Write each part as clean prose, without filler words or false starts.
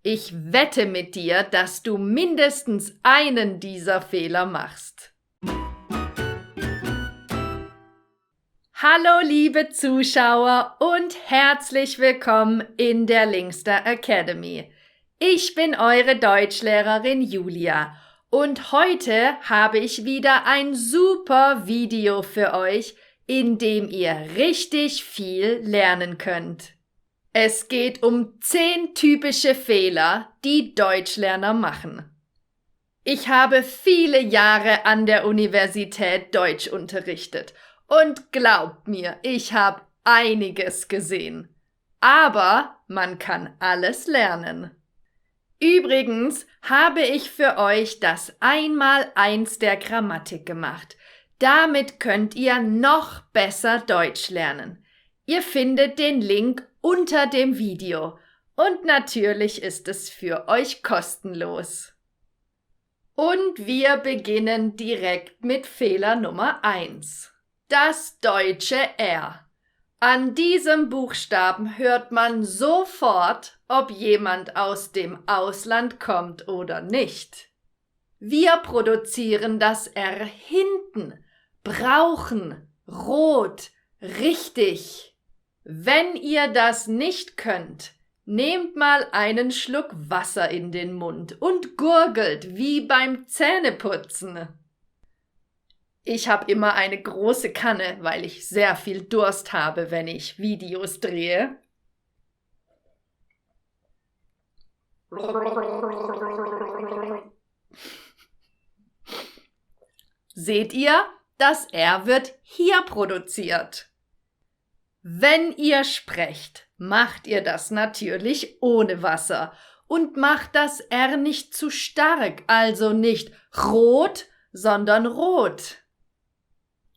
Ich wette mit dir, dass du mindestens einen dieser Fehler machst. Hallo liebe Zuschauer und herzlich willkommen in der Linkster Academy. Ich bin eure Deutschlehrerin Julia und heute habe ich wieder ein super Video für euch, in dem ihr richtig viel lernen könnt. Es geht um 10 typische Fehler, die Deutschlerner machen. Ich habe viele Jahre an der Universität Deutsch unterrichtet und glaubt mir, ich habe einiges gesehen. Aber man kann alles lernen. Übrigens habe ich für euch das Einmaleins der Grammatik gemacht. Damit könnt ihr noch besser Deutsch lernen. Ihr findet den Link unter dem Video und natürlich ist es für euch kostenlos. Und wir beginnen direkt mit Fehler Nummer 1. Das deutsche R. An diesem Buchstaben hört man sofort, ob jemand aus dem Ausland kommt oder nicht. Wir produzieren das R hinten, brauchen, rot, richtig. Wenn ihr das nicht könnt, nehmt mal einen Schluck Wasser in den Mund und gurgelt wie beim Zähneputzen. Ich habe immer eine große Kanne, weil ich sehr viel Durst habe, wenn ich Videos drehe. Seht ihr? Das R wird hier produziert. Wenn ihr sprecht, macht ihr das natürlich ohne Wasser und macht das R nicht zu stark, also nicht rot, sondern rot.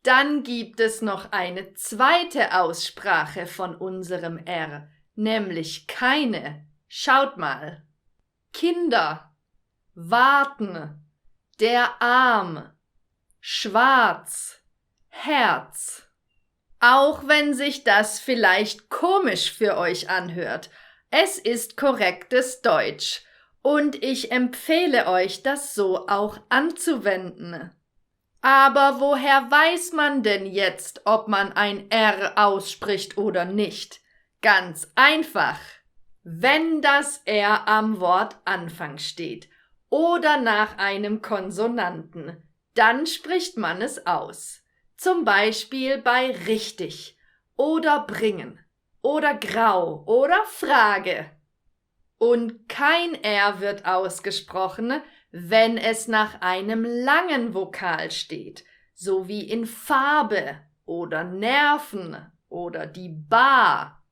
Dann gibt es noch eine zweite Aussprache von unserem R, nämlich keine. Schaut mal. Kinder, warten, der Arm, schwarz, Herz. Auch wenn sich das vielleicht komisch für euch anhört, es ist korrektes Deutsch und ich empfehle euch, das so auch anzuwenden. Aber woher weiß man denn jetzt, ob man ein R ausspricht oder nicht? Ganz einfach. Wenn das R am Wortanfang steht oder nach einem Konsonanten, dann spricht man es aus. Zum Beispiel bei richtig oder bringen oder grau oder Frage. Und kein R wird ausgesprochen, wenn es nach einem langen Vokal steht, so wie in Farbe oder Nerven oder die Bar.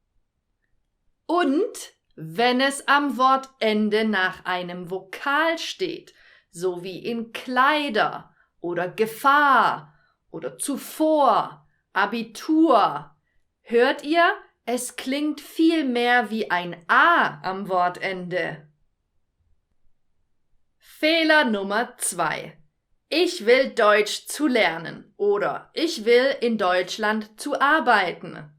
Und wenn es am Wortende nach einem Vokal steht, so wie in Kleider oder Gefahr oder zuvor, Abitur. Hört ihr? Es klingt viel mehr wie ein A am Wortende. Fehler Nummer 2. Ich will Deutsch zu lernen oder ich will in Deutschland zu arbeiten.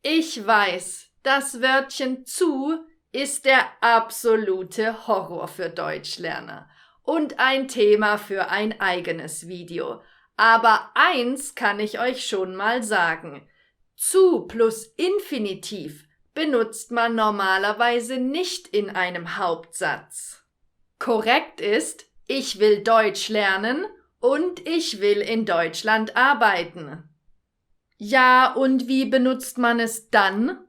Ich weiß, das Wörtchen zu ist der absolute Horror für Deutschlerner und ein Thema für ein eigenes Video. Aber eins kann ich euch schon mal sagen. Zu plus Infinitiv benutzt man normalerweise nicht in einem Hauptsatz. Korrekt ist, ich will Deutsch lernen und ich will in Deutschland arbeiten. Ja, und wie benutzt man es dann?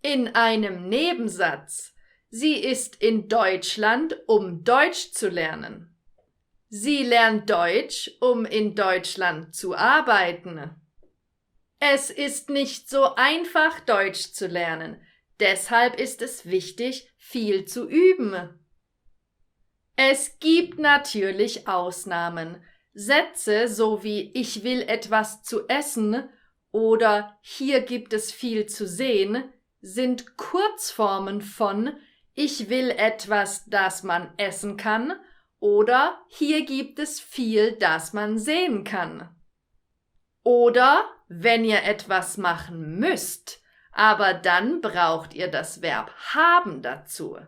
In einem Nebensatz. Sie ist in Deutschland, um Deutsch zu lernen. Sie lernt Deutsch, um in Deutschland zu arbeiten. Es ist nicht so einfach, Deutsch zu lernen. Deshalb ist es wichtig, viel zu üben. Es gibt natürlich Ausnahmen. Sätze so wie ich will etwas zu essen oder hier gibt es viel zu sehen sind Kurzformen von ich will etwas, das man essen kann oder hier gibt es viel, das man sehen kann. Oder wenn ihr etwas machen müsst, aber dann braucht ihr das Verb haben dazu.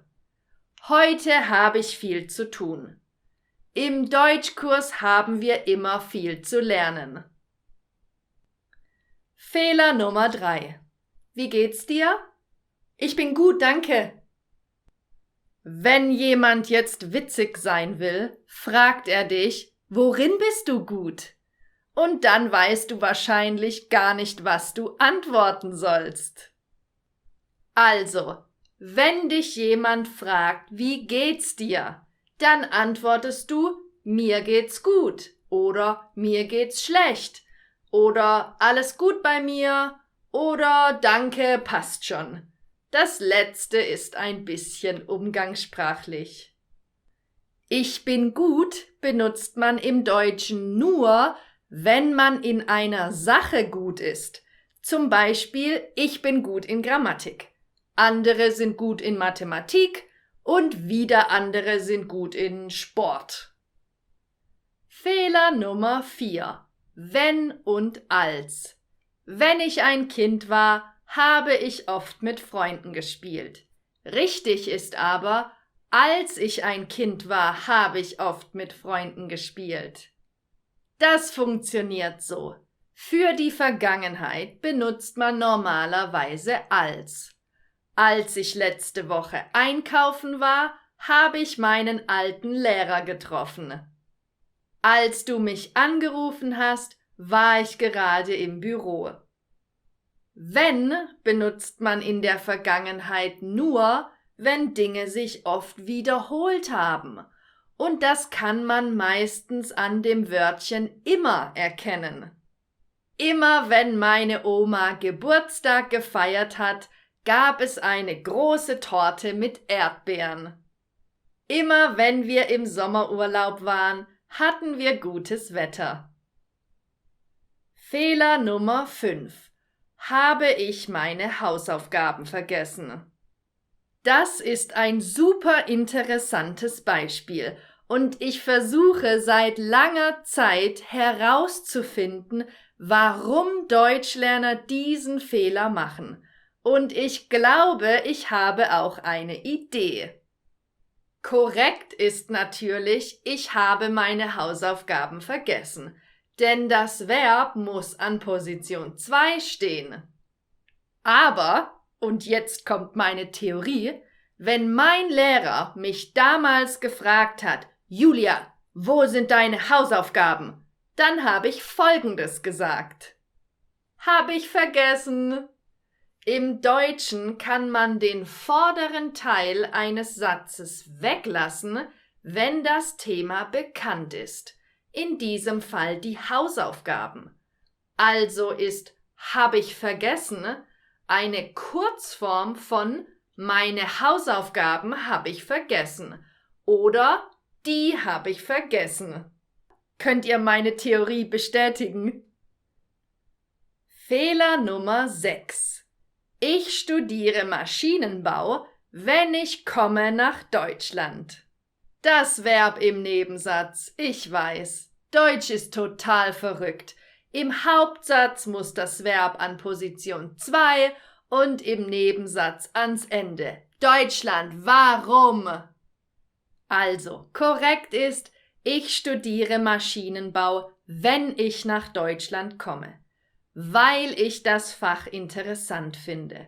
Heute habe ich viel zu tun. Im Deutschkurs haben wir immer viel zu lernen. Fehler Nummer 3. Wie geht's dir? Ich bin gut, danke. Wenn jemand jetzt witzig sein will, fragt er dich, worin bist du gut? Und dann weißt du wahrscheinlich gar nicht, was du antworten sollst. Also, wenn dich jemand fragt, wie geht's dir, dann antwortest du, mir geht's gut oder mir geht's schlecht oder alles gut bei mir oder danke, passt schon. Das letzte ist ein bisschen umgangssprachlich. Ich bin gut benutzt man im Deutschen nur, wenn man in einer Sache gut ist. Zum Beispiel, ich bin gut in Grammatik. Andere sind gut in Mathematik und wieder andere sind gut in Sport. Fehler Nummer 4. Wenn und als. Wenn ich ein Kind war, habe ich oft mit Freunden gespielt. Richtig ist aber, als ich ein Kind war, habe ich oft mit Freunden gespielt. Das funktioniert so. Für die Vergangenheit benutzt man normalerweise als. Als ich letzte Woche einkaufen war, habe ich meinen alten Lehrer getroffen. Als du mich angerufen hast, war ich gerade im Büro. Wenn benutzt man in der Vergangenheit nur, wenn Dinge sich oft wiederholt haben. Und das kann man meistens an dem Wörtchen immer erkennen. Immer wenn meine Oma Geburtstag gefeiert hat, gab es eine große Torte mit Erdbeeren. Immer wenn wir im Sommerurlaub waren, hatten wir gutes Wetter. Fehler Nummer 5. Habe ich meine Hausaufgaben vergessen? Das ist ein super interessantes Beispiel und ich versuche seit langer Zeit herauszufinden, warum Deutschlerner diesen Fehler machen. Und ich glaube, ich habe auch eine Idee. Korrekt ist natürlich, ich habe meine Hausaufgaben vergessen. Denn das Verb muss an Position 2 stehen. Aber, und jetzt kommt meine Theorie, wenn mein Lehrer mich damals gefragt hat, Julia, wo sind deine Hausaufgaben? Dann habe ich Folgendes gesagt. Habe ich vergessen. Im Deutschen kann man den vorderen Teil eines Satzes weglassen, wenn das Thema bekannt ist. In diesem Fall die Hausaufgaben. Also ist habe ich vergessen eine Kurzform von meine Hausaufgaben habe ich vergessen oder die habe ich vergessen. Könnt ihr meine Theorie bestätigen? Fehler Nummer 6. Ich studiere Maschinenbau, wenn ich komme nach Deutschland. Das Verb im Nebensatz, ich weiß. Deutsch ist total verrückt. Im Hauptsatz muss das Verb an Position 2 und im Nebensatz ans Ende. Deutschland, warum? Also, korrekt ist, ich studiere Maschinenbau, wenn ich nach Deutschland komme. Weil ich das Fach interessant finde,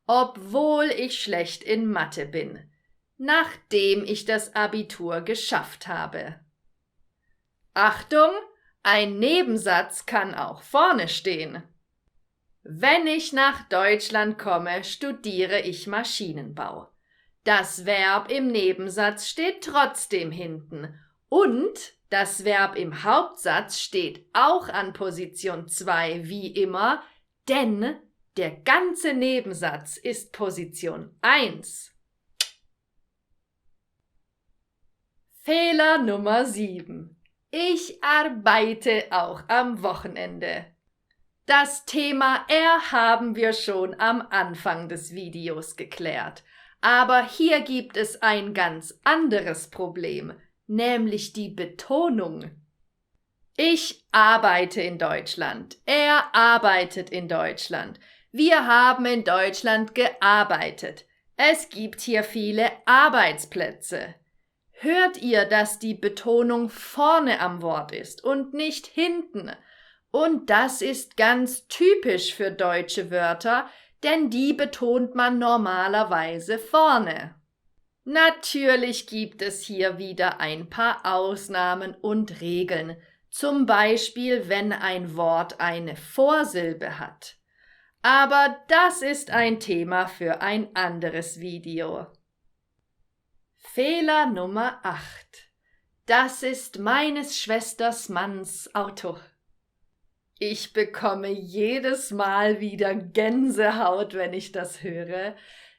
obwohl ich schlecht in Mathe bin. Nachdem ich das Abitur geschafft habe. Achtung, ein Nebensatz kann auch vorne stehen. Wenn ich nach Deutschland komme, studiere ich Maschinenbau. Das Verb im Nebensatz steht trotzdem hinten und das Verb im Hauptsatz steht auch an Position 2 wie immer, denn der ganze Nebensatz ist Position 1. Fehler Nummer 7. Ich arbeite auch am Wochenende. Das Thema haben wir schon am Anfang des Videos geklärt. Aber hier gibt es ein ganz anderes Problem, nämlich die Betonung. Ich arbeite in Deutschland. Er arbeitet in Deutschland. Wir haben in Deutschland gearbeitet. Es gibt hier viele Arbeitsplätze. Hört ihr, dass die Betonung vorne am Wort ist und nicht hinten? Und das ist ganz typisch für deutsche Wörter, denn die betont man normalerweise vorne. Natürlich gibt es hier wieder ein paar Ausnahmen und Regeln, zum Beispiel wenn ein Wort eine Vorsilbe hat. Aber das ist ein Thema für ein anderes Video. Fehler Nummer 8. Das ist meines Schwesters Manns Auto. Ich bekomme jedes Mal wieder Gänsehaut, wenn ich das höre.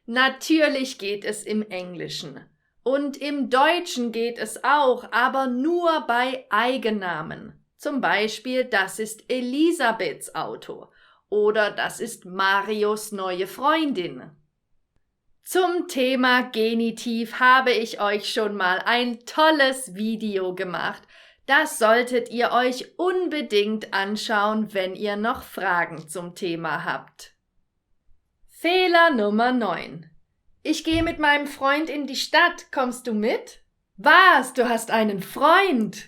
Natürlich geht es im Englischen. Und im Deutschen geht es auch, aber nur bei Eigennamen. Zum Beispiel, das ist Elisabeths Auto. Oder das ist Marios neue Freundin. Zum Thema Genitiv habe ich euch schon mal ein tolles Video gemacht. Das solltet ihr euch unbedingt anschauen, wenn ihr noch Fragen zum Thema habt. Fehler Nummer 9. Ich gehe mit meinem Freund in die Stadt. Kommst du mit? Was? Du hast einen Freund?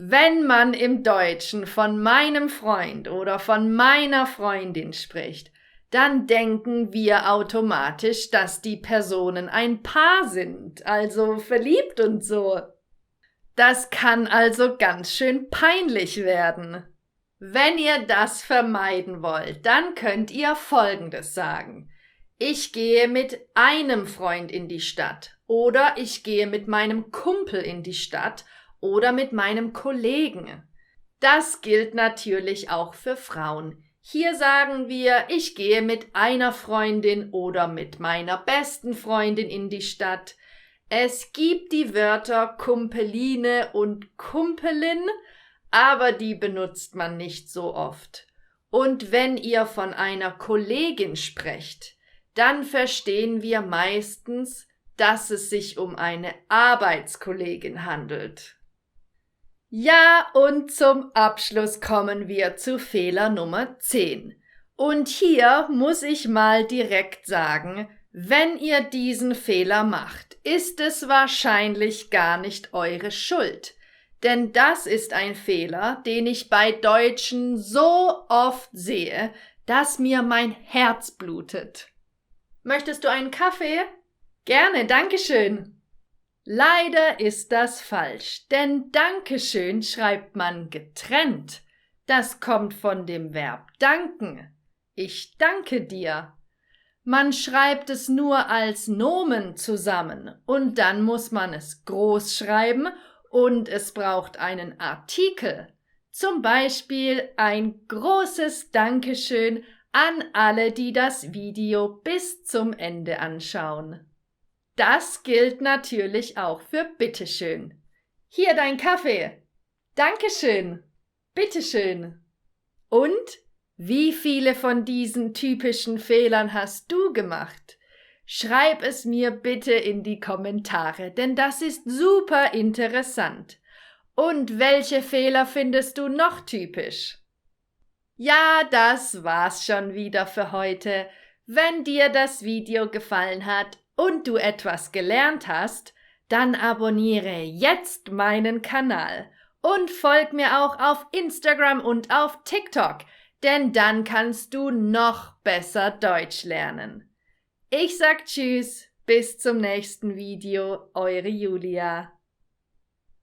Wenn man im Deutschen von meinem Freund oder von meiner Freundin spricht, dann denken wir automatisch, dass die Personen ein Paar sind, also verliebt und so. Das kann also ganz schön peinlich werden. Wenn ihr das vermeiden wollt, dann könnt ihr Folgendes sagen. Ich gehe mit einem Freund in die Stadt oder ich gehe mit meinem Kumpel in die Stadt oder mit meinem Kollegen. Das gilt natürlich auch für Frauen. Hier sagen wir, ich gehe mit einer Freundin oder mit meiner besten Freundin in die Stadt. Es gibt die Wörter Kumpeline und Kumpelin, aber die benutzt man nicht so oft. Und wenn ihr von einer Kollegin sprecht, dann verstehen wir meistens, dass es sich um eine Arbeitskollegin handelt. Ja, und zum Abschluss kommen wir zu Fehler Nummer 10. Und hier muss ich mal direkt sagen, wenn ihr diesen Fehler macht, ist es wahrscheinlich gar nicht eure Schuld. Denn das ist ein Fehler, den ich bei Deutschen so oft sehe, dass mir mein Herz blutet. Möchtest du einen Kaffee? Gerne, dankeschön. Leider ist das falsch, denn Dankeschön schreibt man getrennt. Das kommt von dem Verb danken. Ich danke dir. Man schreibt es nur als Nomen zusammen und dann muss man es groß schreiben und es braucht einen Artikel. Zum Beispiel ein großes Dankeschön an alle, die das Video bis zum Ende anschauen. Das gilt natürlich auch für Bitteschön. Hier dein Kaffee. Dankeschön. Bitteschön. Und wie viele von diesen typischen Fehlern hast du gemacht? Schreib es mir bitte in die Kommentare, denn das ist super interessant. Und welche Fehler findest du noch typisch? Ja, das war's schon wieder für heute. Wenn dir das Video gefallen hat und du etwas gelernt hast, dann abonniere jetzt meinen Kanal und folg mir auch auf Instagram und auf TikTok, denn dann kannst du noch besser Deutsch lernen. Ich sag Tschüss, bis zum nächsten Video, eure Julia.